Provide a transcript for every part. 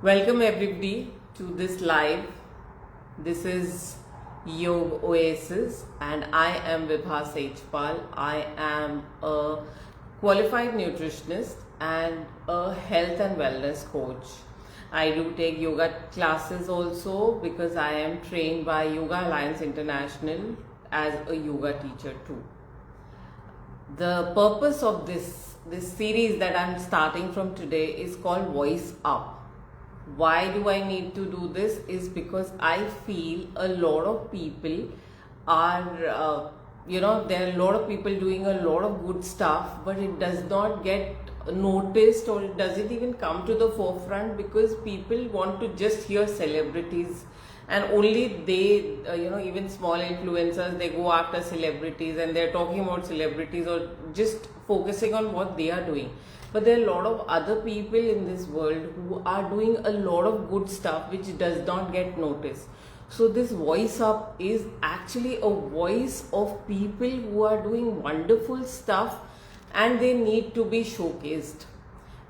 Welcome everybody to this live. This is Yoga Oasis and I am Vibha Sejpal. I am a qualified nutritionist and a health and wellness coach. I do take yoga classes also because I am trained by Yoga Alliance International as a yoga teacher too. The purpose of this series that I'm starting from today is called Voice Up. Why do I need to do this? Is because I feel a lot of people are, there are a lot of people doing a lot of good stuff, but it does not get noticed or it doesn't even come to the forefront because people want to just hear celebrities and only they, even small influencers, they go after celebrities and they're talking about celebrities or just focusing on what they are doing. But there are a lot of other people in this world who are doing a lot of good stuff which does not get noticed. So this Voice Up is actually a voice of people who are doing wonderful stuff and they need to be showcased.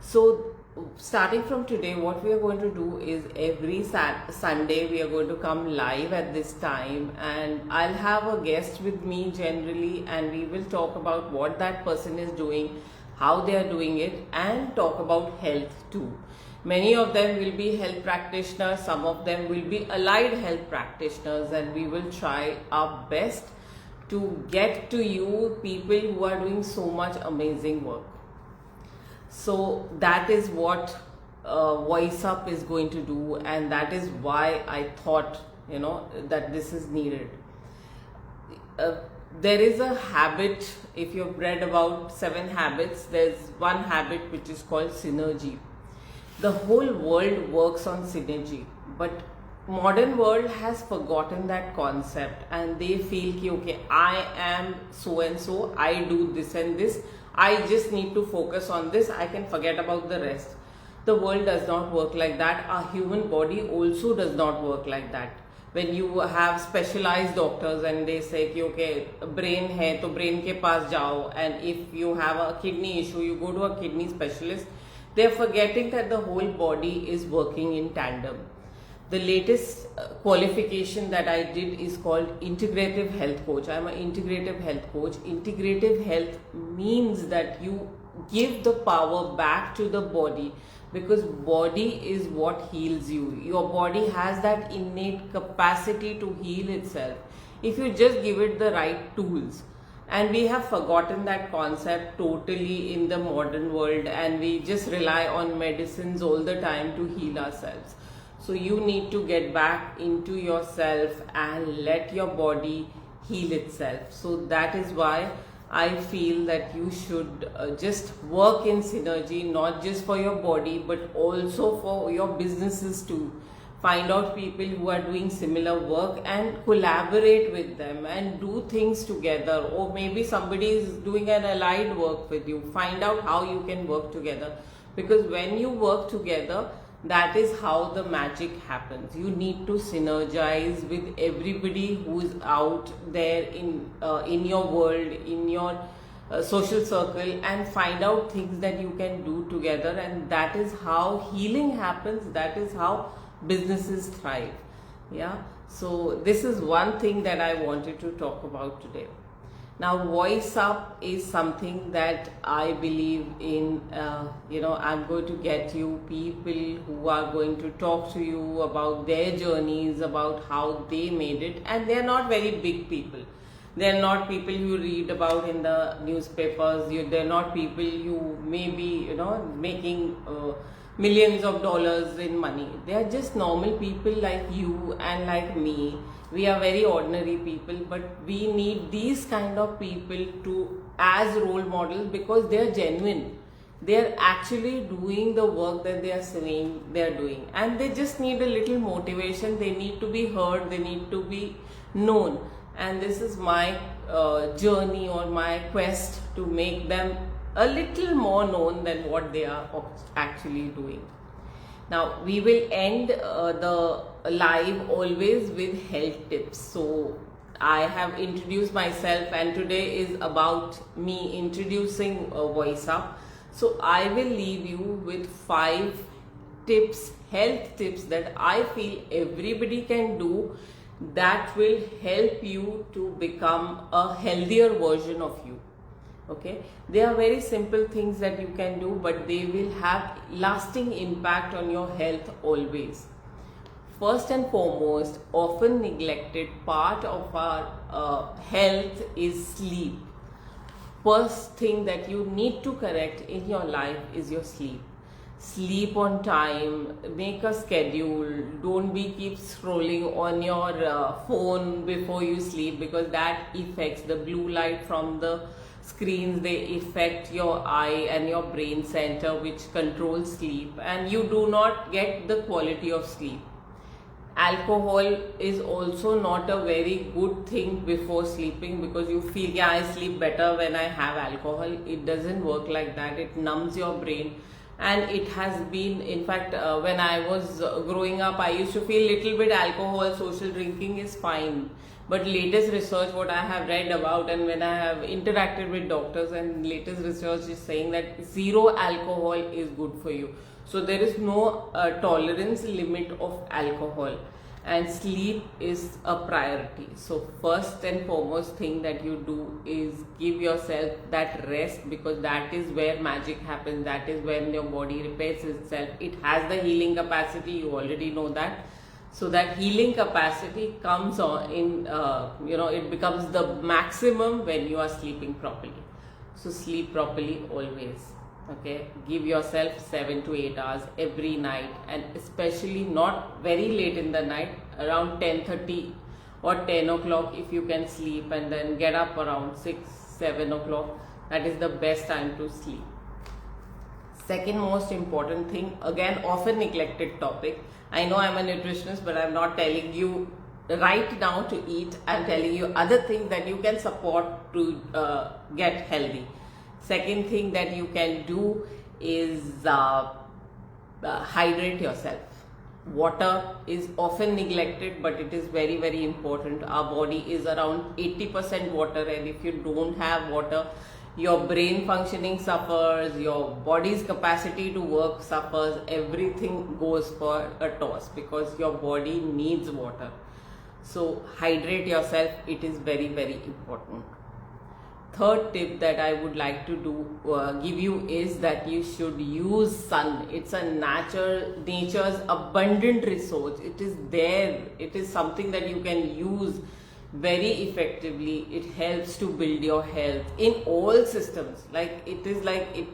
So starting from today, what we are going to do is every Sunday we are going to come live at this time and I'll have a guest with me generally and we will talk about what that person is doing, how they are doing it, and talk about health too. Many of them will be health practitioners, some of them will be allied health practitioners, and we will try our best to get to you people who are doing so much amazing work. So that is what Voice Up is going to do, and that is why I thought that this is needed. There is a habit, if you've read about 7 habits, there's one habit which is called synergy. The whole world works on synergy, but modern world has forgotten that concept and they feel ki, okay, I am so and so, I do this and this, I just need to focus on this, I can forget about the rest. The world does not work like that. Our human body also does not work like that. When you have specialized doctors and they say कि okay, brain है तो brain के पास जाओ, and if you have a kidney issue you go to a kidney specialist, they are forgetting that the whole body is working in tandem. The latest qualification that I did is called integrative health coach. I'm an integrative health coach. Integrative health means that you give the power back to the body, because body is what heals you. Your body has that innate capacity to heal itself if you just give it the right tools. And we have forgotten that concept totally in the modern world and we just rely on medicines all the time to heal ourselves. So you need to get back into yourself and let your body heal itself. So that is why I feel that you should just work in synergy, not just for your body but also for your businesses too. Find out people who are doing similar work and collaborate with them and do things together, or maybe somebody is doing an allied work with you. Find out how you can work together, because when you work together, that is how the magic happens. You need to synergize with everybody who is out there in your world, in your social circle, and find out things that you can do together, and that is how healing happens. That is how businesses thrive. Yeah, so this is one thing that I wanted to talk about today. Now, Voice Up is something that I believe in. I'm going to get you people who are going to talk to you about their journeys, about how they made it, and they are not very big people. They are not people you read about in the newspapers. They are not people you may be, making millions of dollars in money. They are just normal people like you and like me. We are very ordinary people, but we need these kind of people to as role models because they are genuine. They are actually doing the work that they are saying they are doing, and they just need a little motivation. They need to be heard, they need to be known, and this is my journey or my quest to make them a little more known than what they are actually doing. Now, we will end the live always with health tips. So I have introduced myself and today is about me introducing Voice Up. So I will leave you with 5 tips, health tips that I feel everybody can do that will help you to become a healthier version of you. Okay, they are very simple things that you can do, but they will have lasting impact on your health always. First and foremost, often neglected part of our health is sleep. First thing that you need to correct in your life is your sleep. Sleep on time, make a schedule, don't be keep scrolling on your phone before you sleep, because that affects the blue light from the screens. They affect your eye and your brain center, which controls sleep, and you do not get the quality of sleep. Alcohol is also not a very good thing before sleeping, because you feel, yeah, I sleep better when I have alcohol. It doesn't work like that. It numbs your brain. And it has been, in fact, when I was growing up, I used to feel little bit alcohol, social drinking is fine. But latest research, what I have read about, and when I have interacted with doctors, and latest research is saying that zero alcohol is good for you. So there is no tolerance limit of alcohol, and sleep is a priority. So first and foremost thing that you do is give yourself that rest, because that is where magic happens. That is when your body repairs itself. It has the healing capacity, you already know that. So that healing capacity comes on in, it becomes the maximum when you are sleeping properly. So sleep properly always. Okay, give yourself 7 to 8 hours every night, and especially not very late in the night, around 10:30 or 10 o'clock if you can sleep, and then get up around 6-7 o'clock. That is the best time to sleep. Second most important thing, again often neglected topic. I know I'm a nutritionist, but I'm not telling you right now to eat. I'm telling you other things that you can support to get healthy. Second thing that you can do is hydrate yourself. Water is often neglected, but it is very, very important. Our body is around 80% water, and if you don't have water, your brain functioning suffers, your body's capacity to work suffers, everything goes for a toss, because your body needs water. So hydrate yourself, it is very, very important. Third tip that I would like to give you is that you should use sun. It's a nature's abundant resource. It is there. It is something that you can use very effectively. It helps to build your health in all systems. It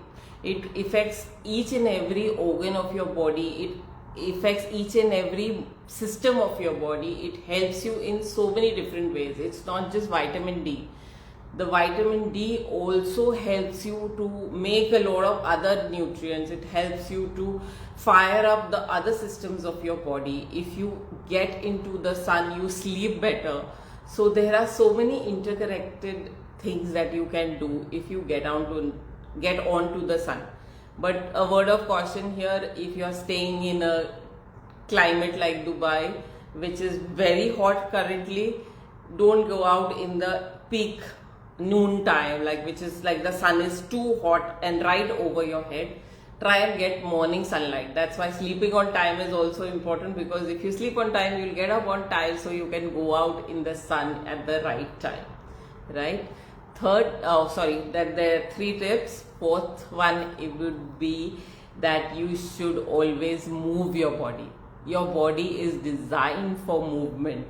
affects each and every organ of your body. It affects each and every system of your body. It helps you in so many different ways. It's not just vitamin D. The vitamin D also helps you to make a lot of other nutrients. It helps you to fire up the other systems of your body. If you get into the sun, you sleep better. So there are so many interconnected things that you can do if you get onto the sun. But a word of caution here, if you are staying in a climate like Dubai, which is very hot currently, don't go out in the peak noon time, which is like the sun is too hot and right over your head. Try and get morning sunlight. That's why sleeping on time is also important, because if you sleep on time, you'll get up on time, so you can go out in the sun at the right time, right? That there are 3 tips. Fourth one, it would be that you should always move your body. Your body is designed for movement.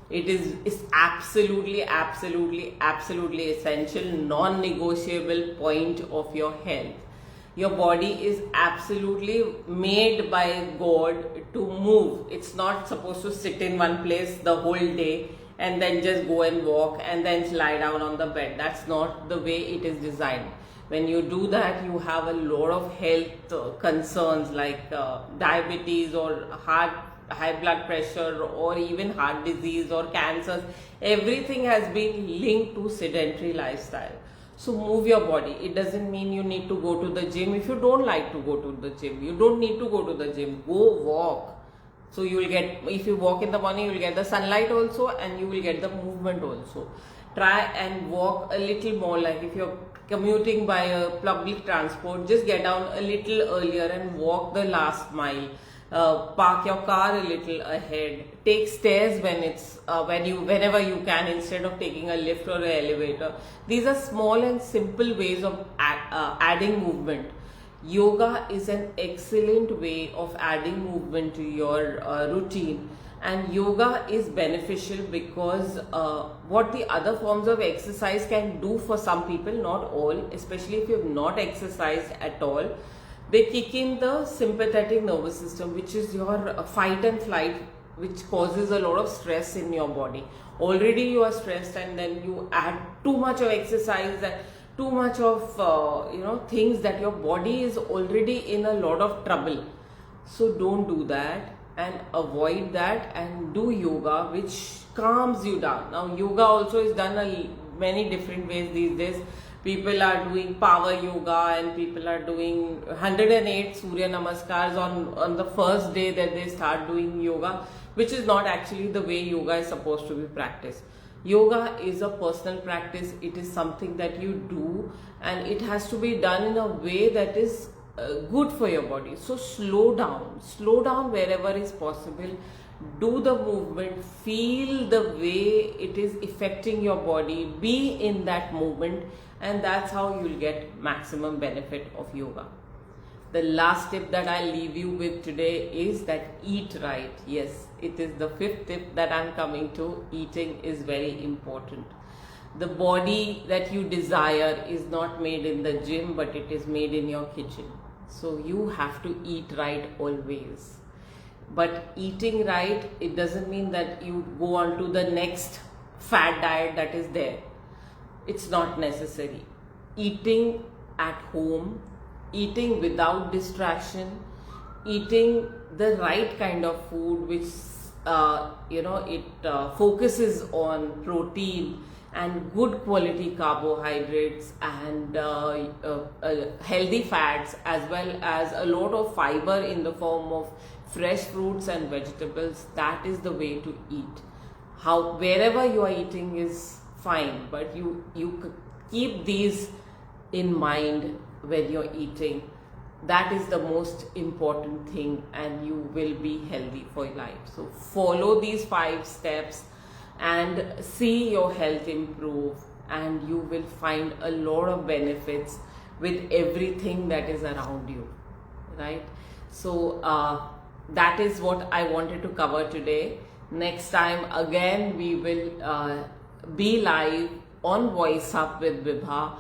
It's absolutely essential, non-negotiable point of your health. Your body is absolutely made by God to move. It's not supposed to sit in one place the whole day and then just go and walk and then lie down on the bed. That's not the way it is designed. When you do that, you have a lot of health concerns like diabetes or high blood pressure or even heart disease or cancers. Everything has been linked to sedentary lifestyle. So move your body. It doesn't mean you need to go to the gym. If you don't like to go to the gym, you don't need to go to the gym. Go walk. So you will get, if you walk in the morning, you will get the sunlight also and you will get the movement also. Try and walk a little more. Like if you're commuting by a public transport, just get down a little earlier and walk the last mile. Park your car a little ahead. Take stairs whenever you can, instead of taking a lift or an elevator. These are small and simple ways of adding movement. Yoga is an excellent way of adding movement to your routine, and yoga is beneficial because what the other forms of exercise can do for some people, not all, especially if you have not exercised at all, they kick in the sympathetic nervous system, which is your fight and flight, which causes a lot of stress in your body. Already you are stressed, and then you add too much of exercise and too much of things that your body is already in a lot of trouble. So don't do that, and avoid that, and do yoga, which calms you down. Now yoga also is done many different ways these days. People are doing power yoga, and people are doing 108 Surya Namaskars on the first day that they start doing yoga, which is not actually the way yoga is supposed to be practiced. Yoga is a personal practice. It is something that you do, and it has to be done in a way that is good for your body. So slow down wherever is possible. Do the movement, feel the way it is affecting your body, be in that movement, and that's how you'll get maximum benefit of yoga. The last tip that I'll leave you with today is that eat right. Yes, it is the fifth tip that I'm coming to. Eating is very important. The body that you desire is not made in the gym, but it is made in your kitchen. So you have to eat right always. But eating right, it doesn't mean that you go on to the next fad diet that is there. It's not necessary. Eating at home, eating without distraction, eating the right kind of food, which focuses on protein and good quality carbohydrates and healthy fats, as well as a lot of fiber in the form of fresh fruits and vegetables. That is the way to eat. Wherever you are eating is fine, but you keep these in mind when you're eating. That is the most important thing, and you will be healthy for life. So follow these 5 steps and see your health improve, and you will find a lot of benefits with everything that is around you, right? So that is what I wanted to cover today. Next time again we will be live on VoiceUp with Vibha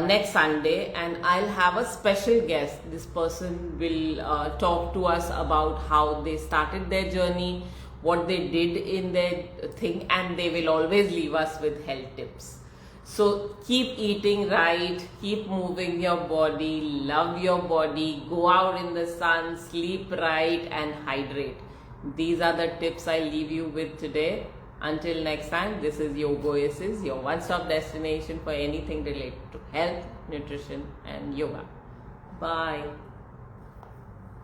next Sunday, and I'll have a special guest. This person will talk to us about how they started their journey, what they did in their thing, and they will always leave us with health tips. So keep eating right, keep moving your body, love your body, go out in the sun, sleep right, and hydrate. These are the tips I leave you with today. Until next time, this is your VoiceUp, your one-stop destination for anything related to health, nutrition, and yoga. Bye.